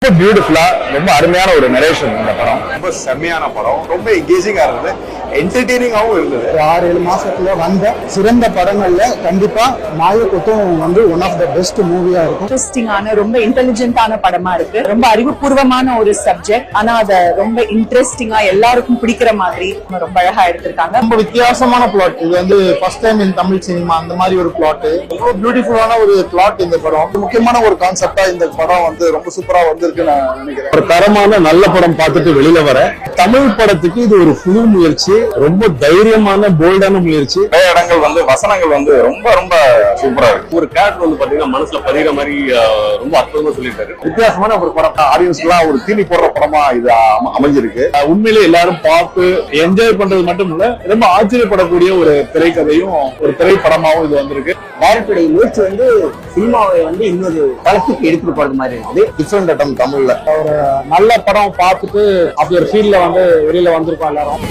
ரொம்ப பியூட்டிஃபுல்லா ரொம்ப அருமையான ஒரு நரேஷன் இந்த படம். ரொம்ப செம்மையான படம், ரொம்ப எங்கேஜிங்கா இருந்தது, என்டர்டெய்னிங்காகவும் இருந்தது. 6-7 மாசத்துல வந்த சிறந்த படங்கள்ல கண்டிப்பா நாயகத்துவம் வந்து ஒன் ஆஃப் த பெஸ்ட் மூவியா இருக்கும். இன்ட்ரெஸ்டிங்கான ரொம்ப இன்டெலிஜென்ட்டான படமா இருக்கு. ரொம்ப அறிவுபூர்வமான ஒரு சப்ஜெக்ட், ஆனா அத ரொம்ப இன்ட்ரெஸ்டிங்கா எல்லாருக்கும் பிடிக்கிற மாதிரி ரொம்ப அழகா எடுத்திருக்காங்க. ரொம்ப வித்தியாசமான பிளாட் இது வந்து first time in Tamil cinema. அந்த மாதிரி ஒரு பிளாட், ரொம்ப பியூட்டிஃபுல்லான ஒரு பிளாட் இந்த படம். முக்கியமான ஒரு கான்செப்டா இந்த படம் வந்து ரொம்ப சூப்பரா வந்திருக்கு நான் நினைக்கிறேன். ஒரு தரமான நல்ல படம் பார்த்துட்டு வெளியில வர தமிழ் படத்துக்கு இது ஒரு புது முயற்சி, ரொம்ப தைரியமான போல்டான முயற்சி. நிறைய இடங்கள் வந்து வசனங்கள் வந்து ரொம்ப ரொம்ப சூப்பரா இருக்கு. ஒரு கேரக்டர் வந்து பாத்தீங்கன்னா மனசுல பதிகிற மாதிரி ரொம்ப அற்புதமா சொல்லியிருக்காரு. வித்தியாசமான ஒரு படம், ஆடியன்ஸ்க்குலாம் ஒரு தீனி போடுற படமா இது அமைஞ்சிருக்கு. உண்மையிலே எல்லாரும் பார்த்து என்ஜாய் பண்றது மட்டும் இல்ல, ரொம்ப ஆச்சரியப்படக்கூடிய ஒரு திரைக்கதையும் ஒரு திரைப்படமாவும் இது வந்திருக்கு. டைரக்டருடைய முயற்சி வந்து சினிமாவை வந்து இன்னொரு தளத்துக்கு எடுத்துட்டு போறது மாதிரி இருக்குது. டிஃபரெண்ட் அட்டம் தமிழ்ல ஒரு நல்ல படம் பார்த்துட்டு அப்படி ஒரு ஃபீல்ல வந்து வெளியில வந்திருக்கோம் எல்லாரும்.